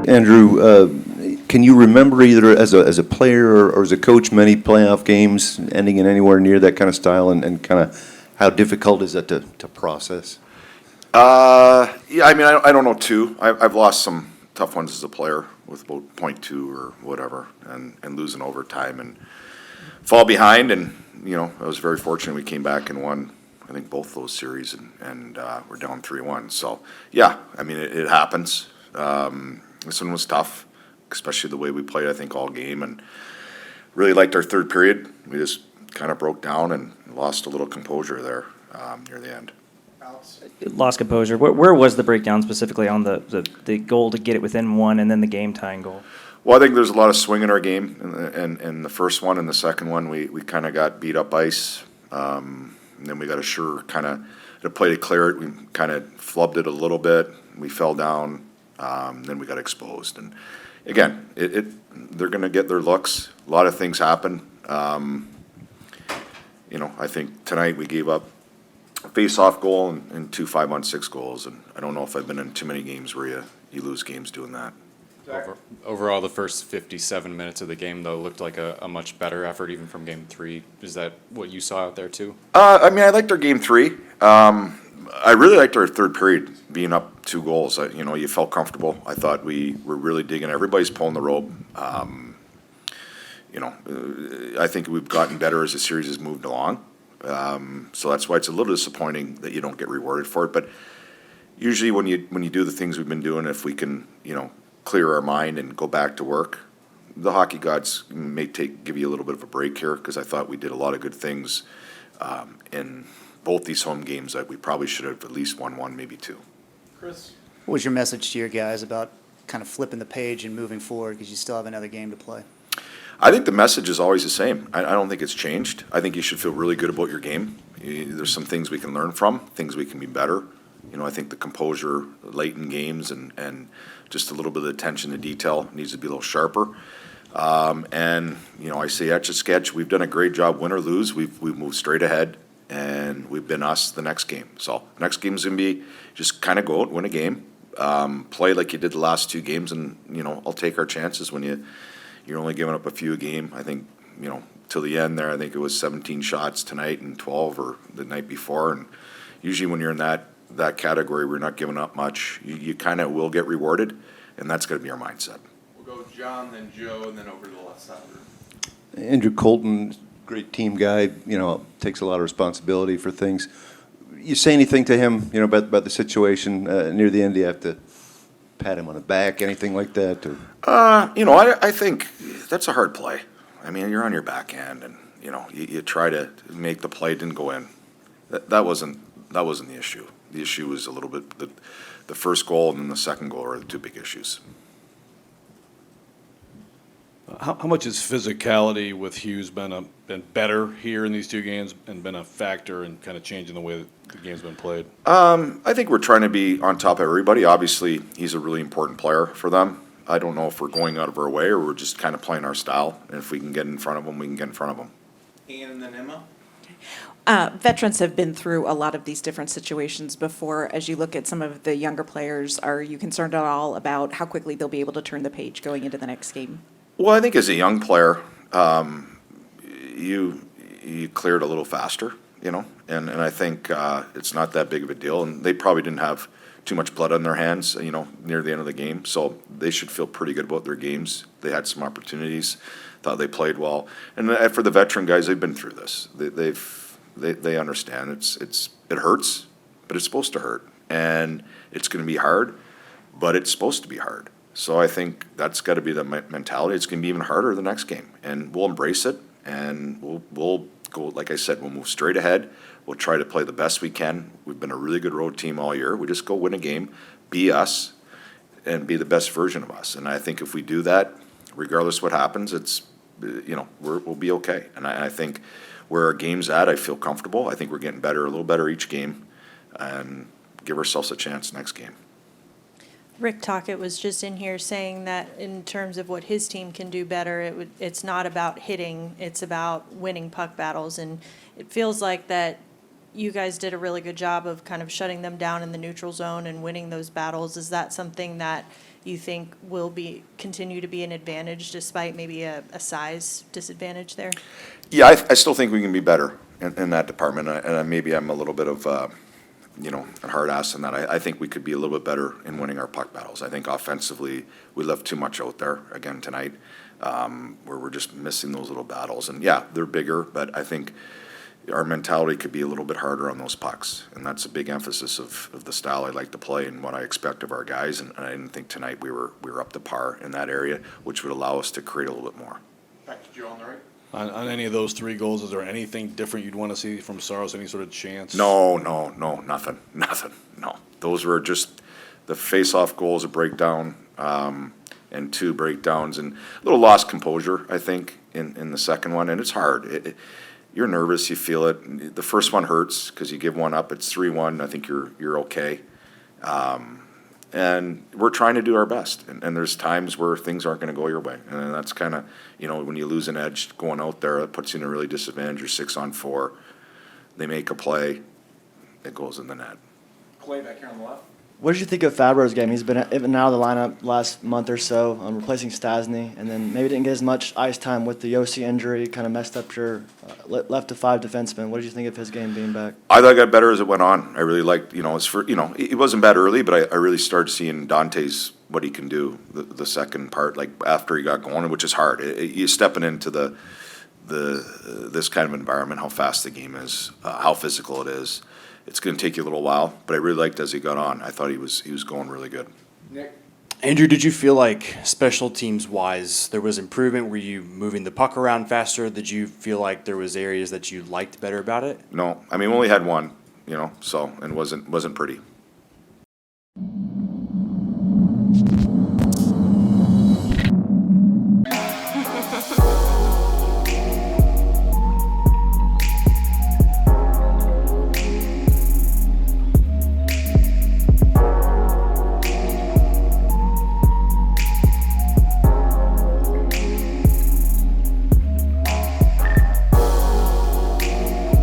Andrew, can you remember either as a player or as a coach many playoff games ending in anywhere near that kind of style, and kind of how difficult is that to process? Yeah, I mean, I don't know too. I've lost some tough ones as a player with about .2 or whatever, and losing overtime and fall behind. And I was very fortunate we came back and won, I think, both those series, and we're down 3-1. So yeah, I mean, it happens. This one was tough, especially the way we played, I think, all game, and really liked our third period. We just kind of broke down and lost a little composure there near the end. Lost composure. Where was the breakdown specifically on the goal to get it within one and then the game-tying goal? Well, I think there's a lot of swing in our game, and the first one and the second one, we kind of got beat up ice, and then we got to play to clear it. We kind of flubbed it a little bit. We fell down, then we got exposed. And again, they're going to get their looks. A lot of things happen. I think tonight we gave up a face-off goal and 2 5-on-6 goals, and I don't know if I've been in too many games where you lose games doing that. Overall, the first 57 minutes of the game, though, looked like a much better effort, even from Game 3. Is that what you saw out there, too? I mean, I liked our Game 3. I really liked our third period, being up 2 goals. You felt comfortable. I thought we were really digging. Everybody's pulling the rope. I think we've gotten better as the series has moved along. So that's why it's a little disappointing that you don't get rewarded for it. But usually when you do the things we've been doing, if we can, clear our mind and go back to work, the hockey gods may give you a little bit of a break here, because I thought we did a lot of good things in both these home games that we probably should have at least won one, maybe 2. Chris? What was your message to your guys about kind of flipping the page and moving forward, because you still have another game to play? I think the message is always the same. I don't think it's changed. I think you should feel really good about your game. There's some things we can learn from, things we can be better. I think the composure late in games and just a little bit of attention to detail needs to be a little sharper. I say etch a sketch. We've done a great job, win or lose. We've moved straight ahead, and we've been us the next game. So next game is going to be just kind of go out, win a game, play like you did the last 2 games, and I'll take our chances when you're only giving up a few a game. I think till the end there, I think it was 17 shots tonight and 12 or the night before, and usually when you're in that category, we're not giving up much. You kind of will get rewarded, and that's going to be our mindset. We'll go John, then Joe, and then over to the left side of the room. Andrew Colton, great team guy, takes a lot of responsibility for things. You say anything to him, about the situation near the end? Do you have to pat him on the back, anything like that? Or? I think that's a hard play. I mean, you're on your backhand, and you try to make the play, didn't go in. That wasn't the issue. The issue was a little bit the first goal and then the second goal are the 2 big issues. How much has physicality with Hughes been better here in these 2 games and been a factor in kind of changing the way that the game's been played? I think we're trying to be on top of everybody. Obviously, he's a really important player for them. I don't know if we're going out of our way or we're just kind of playing our style. And if we can get in front of them, we can get in front of them. Ian and then Emma. Veterans have been through a lot of these different situations before. As you look at some of the younger players, are you concerned at all about how quickly they'll be able to turn the page going into the next game? Well, I think as a young player, you cleared a little faster, and I think it's not that big of a deal. And they probably didn't have too much blood on their hands, near the end of the game. So they should feel pretty good about their games. They had some opportunities, thought they played well. And for the veteran guys, they've been through this. They understand it hurts, but it's supposed to hurt, and it's going to be hard, but it's supposed to be hard. So I think that's got to be the mentality. It's going to be even harder the next game, and we'll embrace it, and we'll go. Like I said, we'll move straight ahead. We'll try to play the best we can. We've been a really good road team all year. We just go win a game, be us, and be the best version of us. And I think if we do that, regardless what happens, we'll be okay. And I think where our game's at, I feel comfortable. I think we're getting better, a little better each game, and give ourselves a chance next game. Rick Tocchet was just in here saying that in terms of what his team can do better, it's not about hitting, it's about winning puck battles. And it feels like that you guys did a really good job of kind of shutting them down in the neutral zone and winning those battles. Is that something that you think will continue to be an advantage despite maybe a size disadvantage there? Yeah, I still think we can be better in that department, and maybe I'm a little bit of, a hard ass in that. I think we could be a little bit better in winning our puck battles. I think offensively, we left too much out there again tonight, where we're just missing those little battles. And yeah, they're bigger, but I think our mentality could be a little bit harder on those pucks. And that's a big emphasis of the style I like to play and what I expect of our guys. And I didn't think tonight we were up to par in that area, which would allow us to create a little bit more. Back to Joe on the right. On any of those 3 goals, is there anything different you'd want to see from Saros, any sort of chance? No, nothing, no. Those were just the face-off goals, a breakdown, and 2 breakdowns, and a little lost composure, I think, in the second one, and it's hard. You're nervous, you feel it. The first one hurts, because you give one up, it's 3-1, I think you're okay. And we're trying to do our best, and there's times where things aren't going to go your way, and that's kind of, when you lose an edge going out there, it puts you in a really disadvantage. You're 6-on-4, they make a play, it goes in the net. Clay back here on the left. What did you think of Fabro's game? He's been in and out of the lineup last month or so, replacing Stasny, and then maybe didn't get as much ice time with the Yossi injury, kind of messed up your left to 5 defenseman. What did you think of his game being back? I thought it got better as it went on. I really liked, it wasn't bad early, but I really started seeing Dante's, what he can do, the second part, like after he got going, which is hard. You're stepping into this kind of environment, how fast the game is, how physical it is. It's going to take you a little while, but I really liked as he got on. I thought he was going really good. Nick. Andrew, did you feel like special teams wise there was improvement? Were you moving the puck around faster? Did you feel like there was areas that you liked better about it? No, I mean, we only had one, so, and it wasn't pretty.